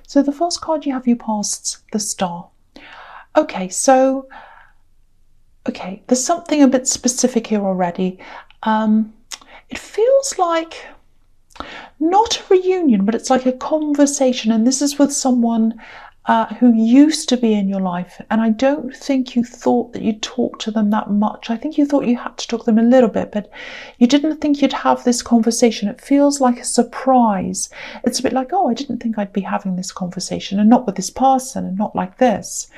So the first card you have, you passed the Star. Okay, so, okay, there's something a bit specific here already. It feels like not a reunion, but it's like a conversation, and this is with someone who used to be in your life, and I don't think you thought that you'd talk to them that much. I think you thought you had to talk to them a little bit, but you didn't think you'd have this conversation. It feels like a surprise. It's a bit like, oh, I didn't think I'd be having this conversation, and not with this person, and not like this.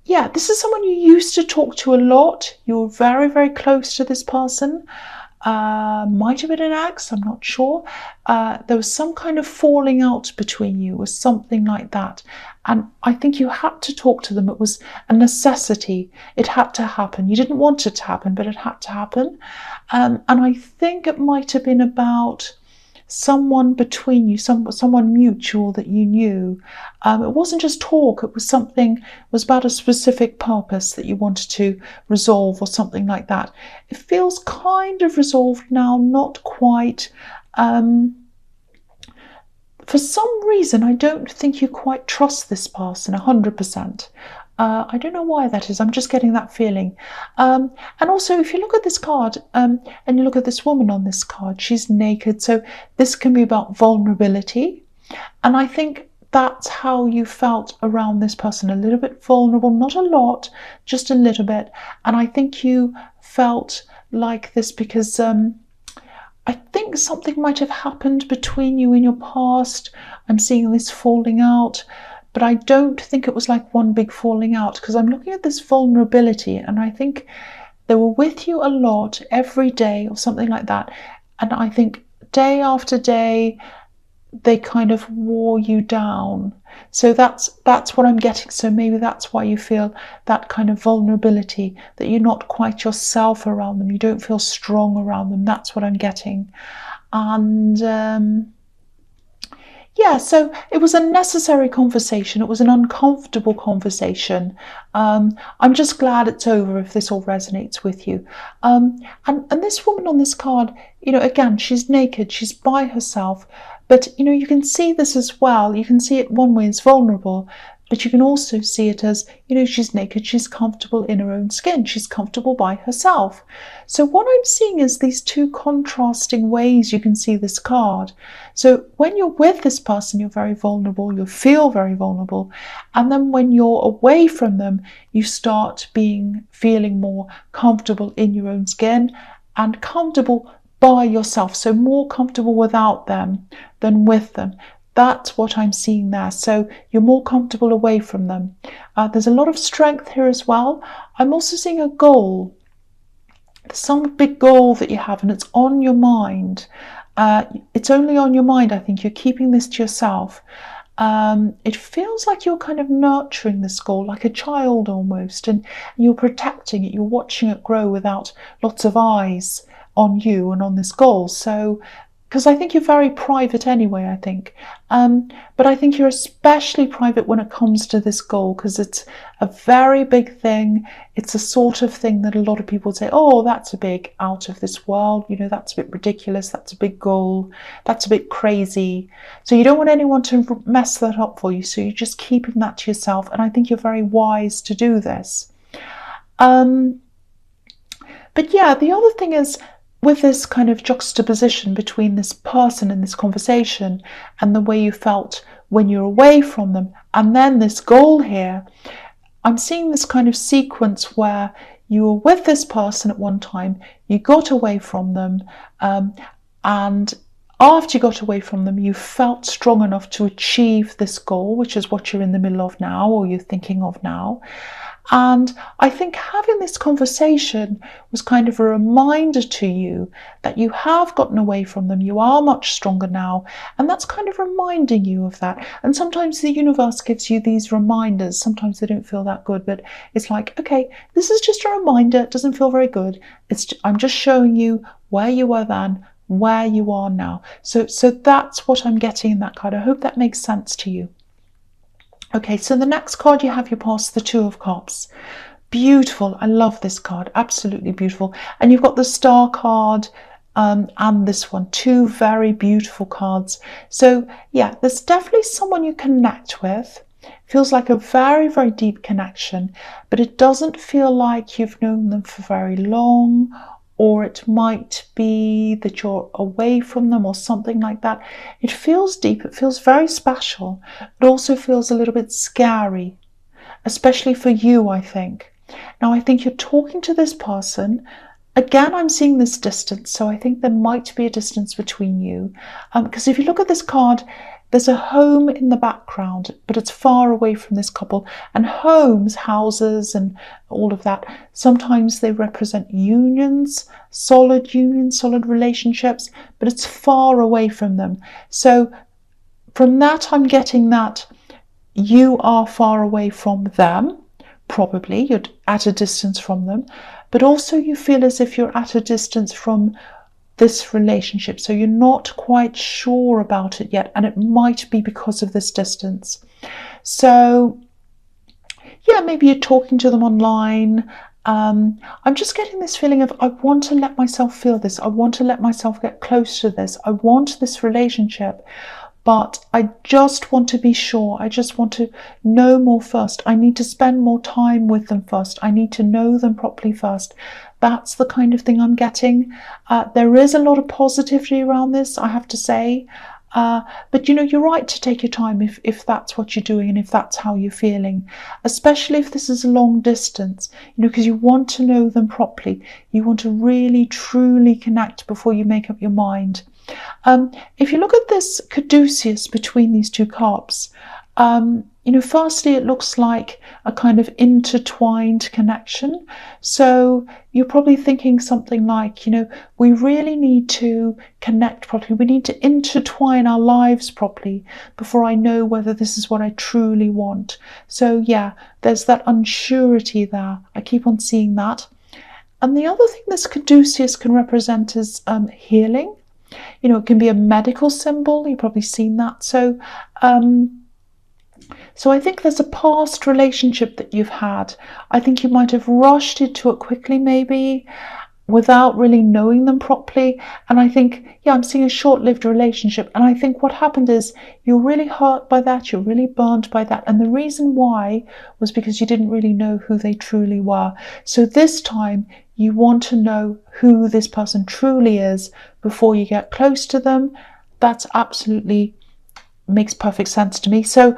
Yeah, this is someone you used to talk to a lot. You're very, very close to this person. Might have been an ex, I'm not sure. There was some kind of falling out between you or something like that. And I think you had to talk to them. It was a necessity. It had to happen. You didn't want it to happen, but it had to happen. And I think it might have been about someone between you, someone mutual that you knew. It wasn't just talk, it was something, it was about a specific purpose that you wanted to resolve or something like that. It feels kind of resolved now, not quite. For some reason, I don't think you quite trust this person 100%. I don't know why that is. I'm just getting that feeling. And also, if you look at this card and you look at this woman on this card, she's naked. So this can be about vulnerability. And I think that's how you felt around this person, a little bit vulnerable, not a lot, just a little bit. And I think you felt like this because I think something might have happened between you in your past. I'm seeing this falling out. But I don't think it was like one big falling out, because I'm looking at this vulnerability and I think they were with you a lot every day or something like that. And I think day after day, they kind of wore you down. So that's what I'm getting. So maybe that's why you feel that kind of vulnerability, that you're not quite yourself around them. You don't feel strong around them. That's what I'm getting. And yeah, so it was a necessary conversation. It was an uncomfortable conversation. I'm just glad it's over if this all resonates with you. And this woman on this card, again, she's naked, she's by herself. But, you can see this as well. You can see it one way as vulnerable, but you can also see it as, she's naked, she's comfortable in her own skin, she's comfortable by herself. So what I'm seeing is these two contrasting ways you can see this card. So when you're with this person, you're very vulnerable, you feel very vulnerable. And then when you're away from them, you start feeling more comfortable in your own skin and comfortable by yourself. So more comfortable without them than with them. That's what I'm seeing there. So you're more comfortable away from them. There's a lot of strength here as well. I'm also seeing a goal. There's some big goal that you have and it's on your mind. It's only on your mind, I think. You're keeping this to yourself. It feels like you're kind of nurturing this goal, like a child almost, and you're protecting it. You're watching it grow without lots of eyes on you and on this goal. So because I think you're very private anyway, I think. But I think you're especially private when it comes to this goal, because it's a very big thing. It's a sort of thing that a lot of people say, oh, that's a big out of this world, that's a bit ridiculous, that's a big goal, that's a bit crazy. So you don't want anyone to mess that up for you, so you're just keeping that to yourself, and I think you're very wise to do this. But yeah, the other thing is, with this kind of juxtaposition between this person in this conversation and the way you felt when you're away from them, and then this goal here, I'm seeing this kind of sequence where you were with this person at one time, you got away from them, and after you got away from them, you felt strong enough to achieve this goal, which is what you're in the middle of now, or you're thinking of now. And I think having this conversation was kind of a reminder to you that you have gotten away from them. You are much stronger now. And that's kind of reminding you of that. And sometimes the universe gives you these reminders. Sometimes they don't feel that good, but it's like, okay, this is just a reminder. It doesn't feel very good. I'm just showing you where you were then, where you are now. So that's what I'm getting in that card. I hope that makes sense to you. Okay, so the next card you have, you pass the Two of Cups. Beautiful. I love this card. Absolutely beautiful. And you've got the Star card and this one, two very beautiful cards. So yeah, there's definitely someone you connect with. Feels like a very, very deep connection, but it doesn't feel like you've known them for very long, or it might be that you're away from them or something like that. It feels deep, it feels very special. It also feels a little bit scary, especially for you, I think. Now, I think you're talking to this person. Again, I'm seeing this distance, so I think there might be a distance between you. Because if you look at this card, there's a home in the background, but it's far away from this couple. And homes, houses, and all of that, sometimes they represent unions, solid relationships, but it's far away from them. So from that, I'm getting that you are far away from them. Probably you're at a distance from them, but also you feel as if you're at a distance from this relationship. So you're not quite sure about it yet, and it might be because of this distance. So yeah, maybe you're talking to them online. I'm just getting this feeling of, I want to let myself feel this. I want to let myself get close to this. I want this relationship. But I just want to be sure. I just want to know more first. I need to spend more time with them first. I need to know them properly first. That's the kind of thing I'm getting. There is a lot of positivity around this, I have to say. But you're right to take your time if that's what you're doing and if that's how you're feeling, especially if this is a long distance, because you want to know them properly. You want to really, truly connect before you make up your mind. If you look at this caduceus between these two cups, firstly, it looks like a kind of intertwined connection. So you're probably thinking something like, we really need to connect properly. We need to intertwine our lives properly before I know whether this is what I truly want. So yeah, there's that unsurety there. I keep on seeing that. And the other thing this caduceus can represent is healing. It can be a medical symbol. You've probably seen that. So I think there's a past relationship that you've had. I think you might have rushed into it quickly, maybe, without really knowing them properly. And I think, I'm seeing a short-lived relationship. And I think what happened is you're really hurt by that. You're really burnt by that. And the reason why was because you didn't really know who they truly were. So this time you want to know who this person truly is before you get close to them. That's absolutely makes perfect sense to me. So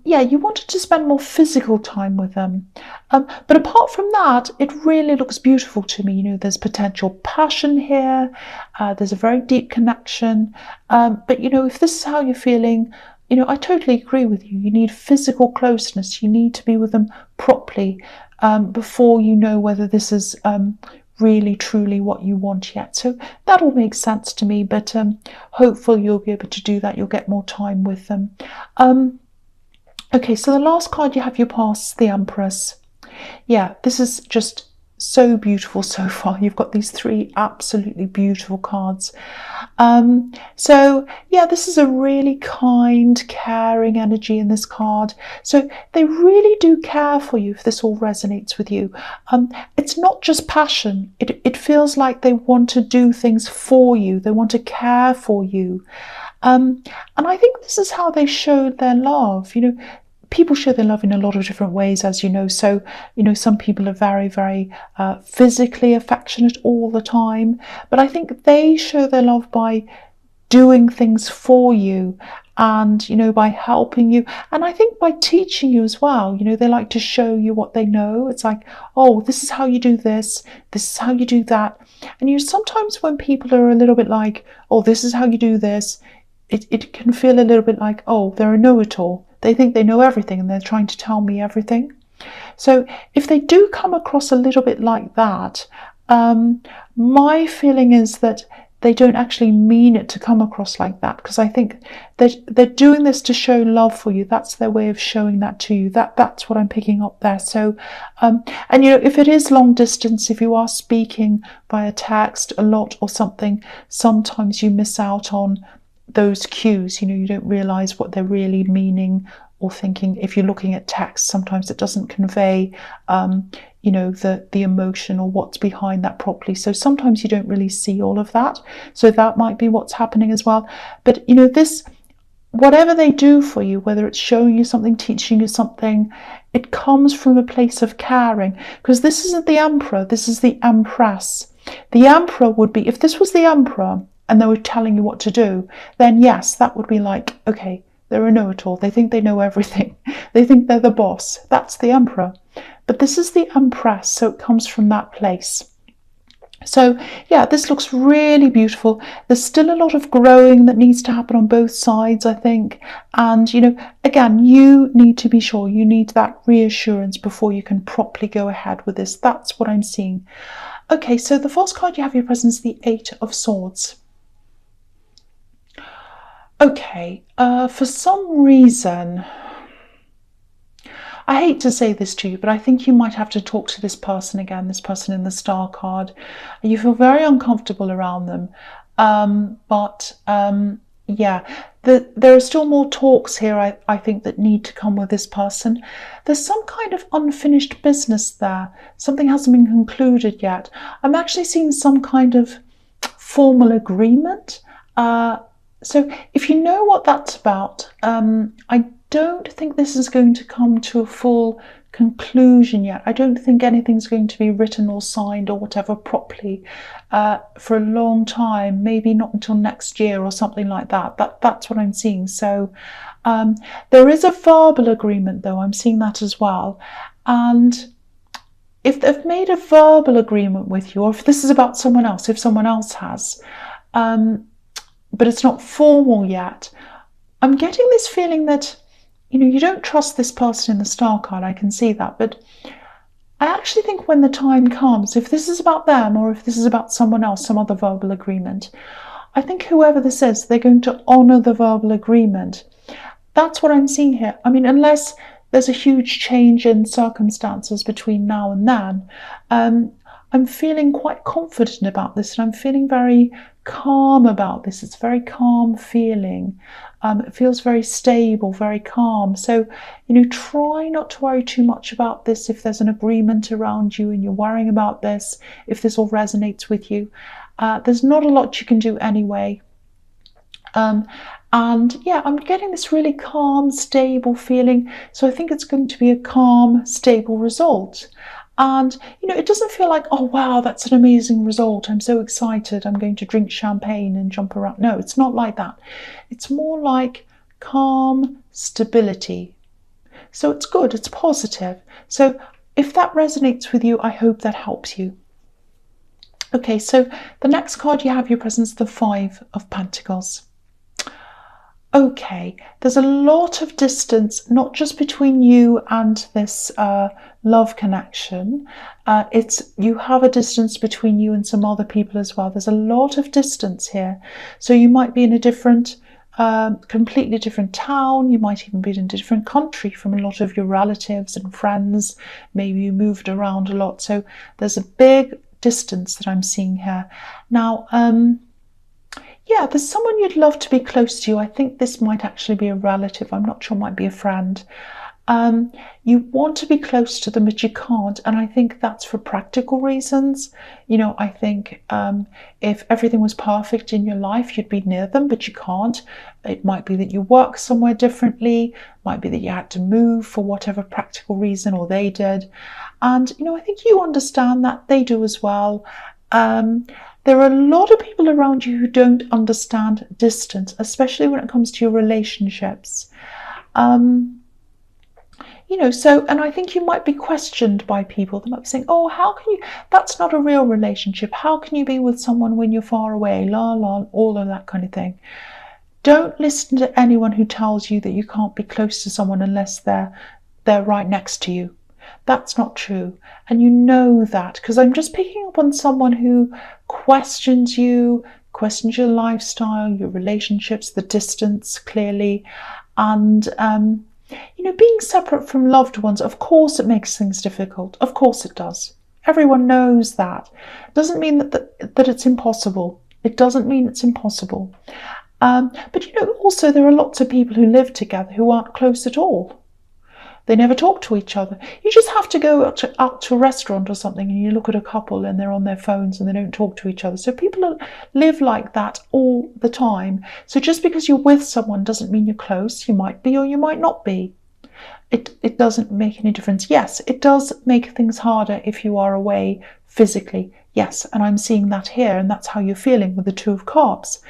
you wanted to spend more physical time with them, but apart from that, it really looks beautiful to me. There's potential passion here, there's a very deep connection, but if this is how you're feeling, I totally agree with you. You need physical closeness. You need to be with them properly before you know whether this is really truly what you want yet. So that all makes sense to me, but hopefully you'll be able to do that. You'll get more time with them. Okay, so the last card you have your pass, the Empress. Yeah, this is just so beautiful so far. You've got these three absolutely beautiful cards. So yeah, this is a really kind, caring energy in this card. So they really do care for you if this all resonates with you. It's not just passion. It feels like they want to do things for you. They want to care for you. And I think this is how they showed their love. People show their love in a lot of different ways, as you know. So, some people are very, very physically affectionate all the time. But I think they show their love by doing things for you and, by helping you. And I think by teaching you as well. They like to show you what they know. It's like, oh, this is how you do this. This is how you do that. And sometimes when people are a little bit like, oh, this is how you do this, it can feel a little bit like, oh, they're a know-it-all. They think they know everything and they're trying to tell me everything. So if they do come across a little bit like that, my feeling is that they don't actually mean it to come across like that, because I think they're doing this to show love for you. That's their way of showing that to you. That's what I'm picking up there. So, and if it is long distance, if you are speaking via text a lot or something, sometimes you miss out on those cues. You don't realize what they're really meaning or thinking. If you're looking at text, sometimes it doesn't convey the emotion or what's behind that properly, so sometimes you don't really see all of that. So that might be what's happening as well. But this, whatever they do for you, whether it's showing you something, teaching you something, it comes from a place of caring, because this isn't the Emperor, this is the Empress. The Emperor would be, if this was the Emperor and they were telling you what to do, then yes, that would be like, okay, they're a know-it-all. They think they know everything. They think they're the boss. That's the Emperor. But this is the Empress, so it comes from that place. So yeah, this looks really beautiful. There's still a lot of growing that needs to happen on both sides, I think. And, again, you need to be sure. You need that reassurance before you can properly go ahead with this. That's what I'm seeing. Okay, so the first card you have your presence, the Eight of Swords. Okay, for some reason, I hate to say this to you, but I think you might have to talk to this person again, this person in the Star card. You feel very uncomfortable around them. Yeah, there are still more talks here, I think, that need to come with this person. There's some kind of unfinished business there. Something hasn't been concluded yet. I'm actually seeing some kind of formal agreement. So if you know what that's about, I don't think this is going to come to a full conclusion yet. I don't think anything's going to be written or signed or whatever properly for a long time, maybe not until next year or something like that. That's what I'm seeing. So there is a verbal agreement, though. I'm seeing that as well. And if they've made a verbal agreement with you, or if this is about someone else, if someone else has, but it's not formal yet, I'm getting this feeling that you don't trust this person in the Star card. I can see that, but I actually think when the time comes, if this is about them or if this is about someone else, some other verbal agreement, I think whoever this is, they're going to honour the verbal agreement. That's what I'm seeing here. I mean, unless there's a huge change in circumstances between now and then, I'm feeling quite confident about this, and I'm feeling very calm about this. It's a very calm feeling. It feels very stable, very calm. So, try not to worry too much about this. If there's an agreement around you and you're worrying about this, if this all resonates with you, there's not a lot you can do anyway. And yeah, I'm getting this really calm, stable feeling. So I think it's going to be a calm, stable result. And, it doesn't feel like, oh, wow, that's an amazing result. I'm so excited. I'm going to drink champagne and jump around. No, it's not like that. It's more like calm stability. So it's good. It's positive. So if that resonates with you, I hope that helps you. Okay, so the next card you have your presence, the Five of Pentacles. Okay, there's a lot of distance, not just between you and this love connection. You have a distance between you and some other people as well. There's a lot of distance here. So you might be in a different, completely different town. You might even be in a different country from a lot of your relatives and friends. Maybe you moved around a lot. So there's a big distance that I'm seeing here. Now, yeah, there's someone you'd love to be close to. I think this might actually be a relative. I'm not sure, it might be a friend. You want to be close to them, but you can't. And I think that's for practical reasons. I think if everything was perfect in your life, you'd be near them, but you can't. It might be that you work somewhere differently. It might be that you had to move for whatever practical reason, or they did. And, I think you understand that. They do as well. There are a lot of people around you who don't understand distance, especially when it comes to your relationships. And I think you might be questioned by people. They might be saying, oh, how can you, that's not a real relationship. How can you be with someone when you're far away? La, la, all of that kind of thing. Don't listen to anyone who tells you that you can't be close to someone unless they're right next to you. That's not true. And you know that, because I'm just picking up on someone who questions you, questions your lifestyle, your relationships, the distance, clearly. And, being separate from loved ones, of course it makes things difficult. Of course it does. Everyone knows that. It doesn't mean that it's impossible. It doesn't mean it's impossible. But you know, also there are lots of people who live together who aren't close at all. They never talk to each other. You just have to go out to a restaurant or something and you look at a couple and they're on their phones and they don't talk to each other. So people live like that all the time. So just because you're with someone doesn't mean you're close. You might be or you might not be. It doesn't make any difference. Yes, it does make things harder if you are away physically. Yes, and I'm seeing that here, and that's how you're feeling with the Two of Cups.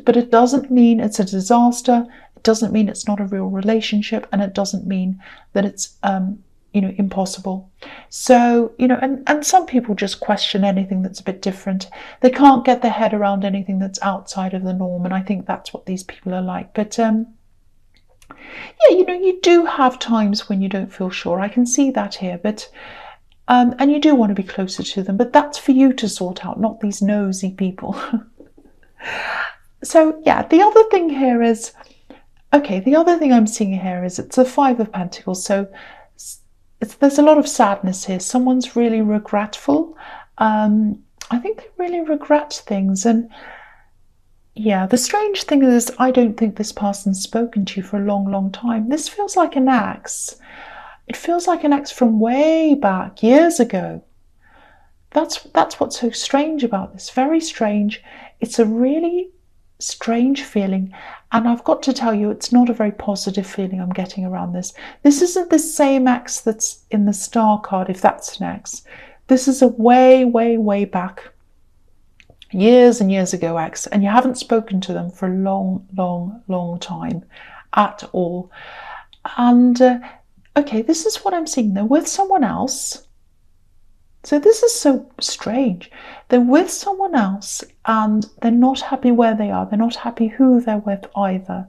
But it doesn't mean it's a disaster. It doesn't mean it's not a real relationship, and it doesn't mean that it's impossible. So, and some people just question anything that's a bit different. They can't get their head around anything that's outside of the norm, and I think that's what these people are like. But yeah, you do have times when you don't feel sure. I can see that here, but and you do want to be closer to them, but that's for you to sort out, not these nosy people. So yeah, the other thing here is, okay, the other thing I'm seeing here is it's a Five of Pentacles, so there's a lot of sadness here. Someone's really regretful. I think they really regret things, and yeah, the strange thing is I don't think this person's spoken to you for a long, long time. This feels like an ex. It feels like an ex from way back, years ago. That's what's so strange about this. Very strange. It's a really strange feeling. And I've got to tell you, it's not a very positive feeling I'm getting around this. This isn't the same ex that's in the Star card, if that's an ex. This is a way, way, way back, years and years ago ex, and you haven't spoken to them for a long, long, long time at all. And okay, this is what I'm seeing. They're with someone else. So this is so strange. They're with someone else and they're not happy where they are. They're not happy who they're with either.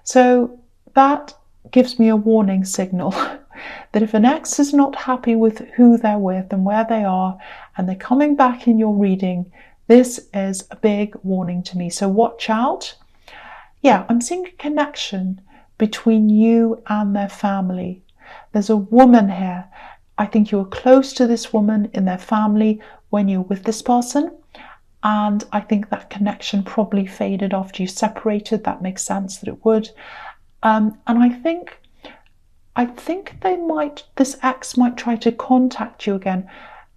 So that gives me a warning signal that if an ex is not happy with who they're with and where they are, and they're coming back in your reading, this is a big warning to me. So watch out. Yeah, I'm seeing a connection between you and their family. There's a woman here. I think you were close to this woman in their family when you were with this person. And I think that connection probably faded after you separated. That makes sense that it would. And I think this ex might try to contact you again.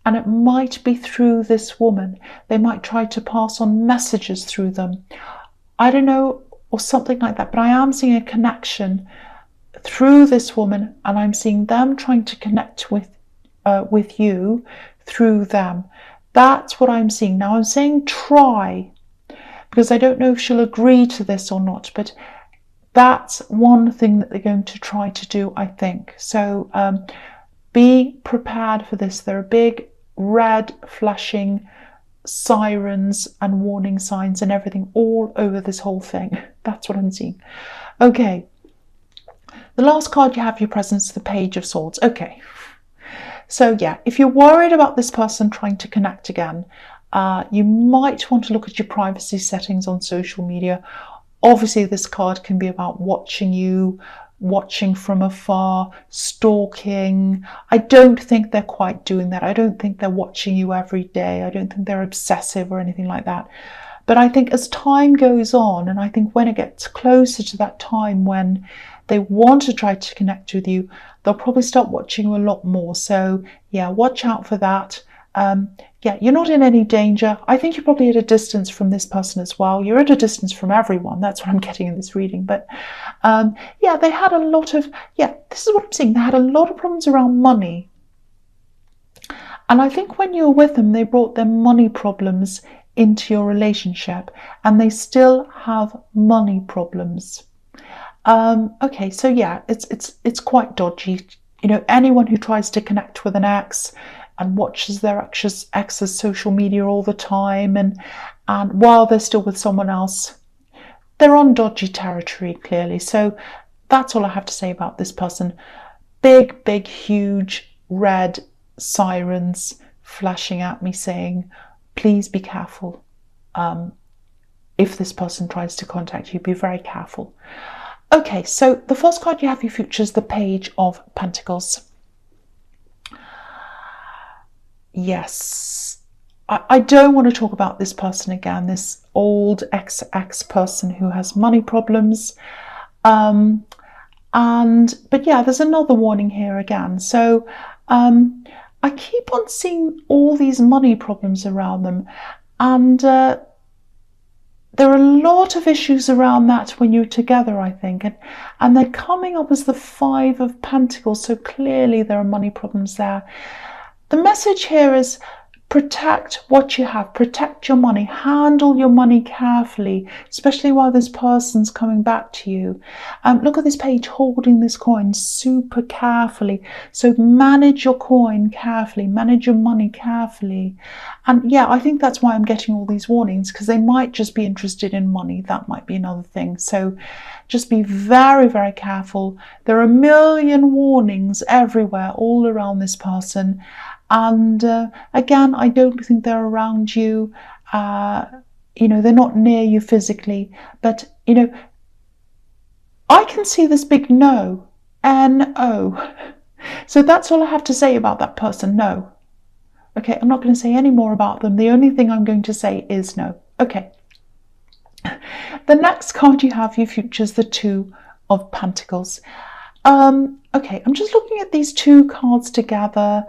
And it might be through this woman. They might try to pass on messages through them. I don't know, or something like that. But I am seeing a connection through this woman, and I'm seeing them trying to connect with you through them. That's what I'm seeing. Now I'm saying try, because I don't know if she'll agree to this or not, but that's one thing that they're going to try to do, I think. So be prepared for this. There are big red flashing sirens and warning signs and everything all over this whole thing. That's what I'm seeing. Okay. The last card you have your presence, the Page of Swords. Okay. So yeah, if you're worried about this person trying to connect again, you might want to look at your privacy settings on social media. Obviously, this card can be about watching you, watching from afar, stalking. I don't think they're quite doing that. I don't think they're watching you every day. I don't think they're obsessive or anything like that. But I think as time goes on, and I think when it gets closer to that time when they want to try to connect with you, they'll probably start watching you a lot more. So yeah, watch out for that. Yeah, you're not in any danger. I think you're probably at a distance from this person as well. You're at a distance from everyone. That's what I'm getting in this reading. But yeah, they had a lot of, yeah, this is what I'm seeing. They had a lot of problems around money. And I think when you were with them, they brought their money problems into your relationship, and they still have money problems. Okay, so yeah, it's quite dodgy. You know, anyone who tries to connect with an ex and watches their ex's social media all the time, and while they're still with someone else, they're on dodgy territory, clearly. So that's all I have to say about this person. Big, big, huge red sirens flashing at me saying, please be careful. If this person tries to contact you, be very careful. Okay, so the first card you have your future is the Page of Pentacles. Yes, I don't want to talk about this person again, this old ex person who has money problems. But yeah, there's another warning here again. So I keep on seeing all these money problems around them, and there are a lot of issues around that when you're together, I think, and they're coming up as the Five of Pentacles, so clearly there are money problems there. The message here is protect what you have, protect your money, handle your money carefully, especially while this person's coming back to you. Look at this page holding this coin super carefully. So manage your coin carefully, manage your money carefully. And yeah, I think that's why I'm getting all these warnings, because they might just be interested in money. That might be another thing. So just be very, very careful. There are a million warnings everywhere, all around this person. And again, I don't think they're around you. They're not near you physically. But, I can see this big no. N-O. So that's all I have to say about that person. No. Okay, I'm not going to say any more about them. The only thing I'm going to say is no. Okay. The next card you have, you futures, the Two of Pentacles. Okay, I'm just looking at these two cards together,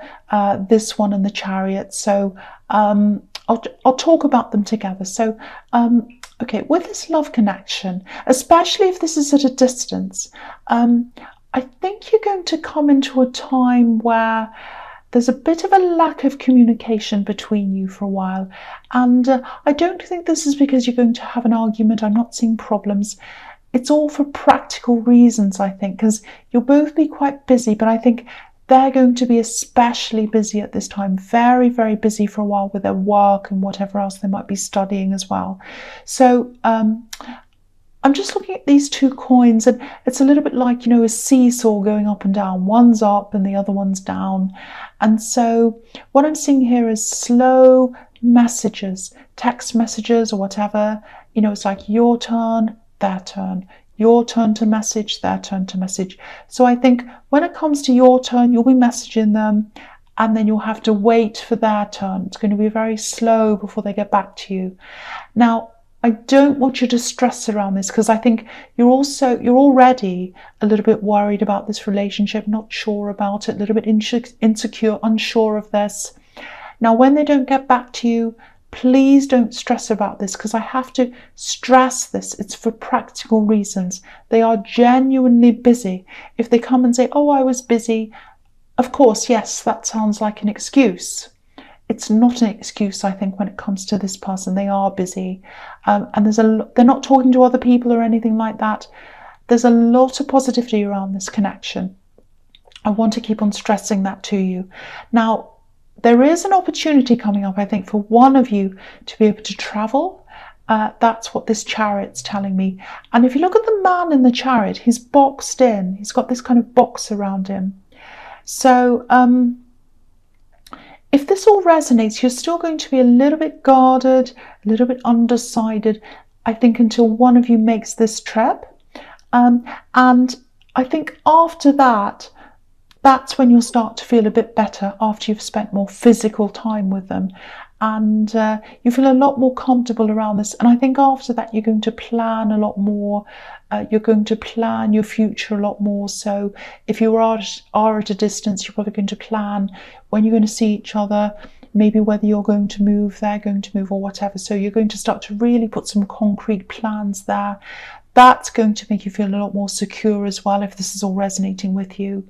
this one and the Chariot. So I'll talk about them together. So, okay, with this love connection, especially if this is at a distance, I think you're going to come into a time where there's a bit of a lack of communication between you for a while. And I don't think this is because you're going to have an argument. I'm not seeing problems. It's all for practical reasons, I think, because you'll both be quite busy, but I think they're going to be especially busy at this time, very, very busy for a while with their work and whatever else they might be studying as well. So I'm just looking at these two coins, and it's a little bit like, a seesaw going up and down. One's up and the other one's down. And so what I'm seeing here is slow messages, text messages or whatever. It's like your turn, their turn, your turn to message, their turn to message. So I think when it comes to your turn, you'll be messaging them, and then you'll have to wait for their turn. It's going to be very slow before they get back to you. Now, I don't want you to stress around this, because I think you're already a little bit worried about this relationship, not sure about it, a little bit insecure, unsure of this. Now, when they don't get back to you, please don't stress about this, because I have to stress this. It's for practical reasons. They are genuinely busy. If they come and say, oh, I was busy, of course, yes, that sounds like an excuse. It's not an excuse, I think, when it comes to this person. They are busy. And they're not talking to other people or anything like that. There's a lot of positivity around this connection. I want to keep on stressing that to you. Now, there is an opportunity coming up, I think, for one of you to be able to travel. That's what this Chariot's telling me. And if you look at the man in the Chariot, he's boxed in. He's got this kind of box around him. So if this all resonates, you're still going to be a little bit guarded, a little bit undecided, I think, until one of you makes this trip. And I think after that, that's when you'll start to feel a bit better, after you've spent more physical time with them. And you feel a lot more comfortable around this. And I think after that, you're going to plan a lot more. You're going to plan your future a lot more. So if you are at a distance, you're probably going to plan when you're going to see each other, maybe whether you're going to move, they're going to move, or whatever. So you're going to start to really put some concrete plans there. That's going to make you feel a lot more secure as well, if this is all resonating with you.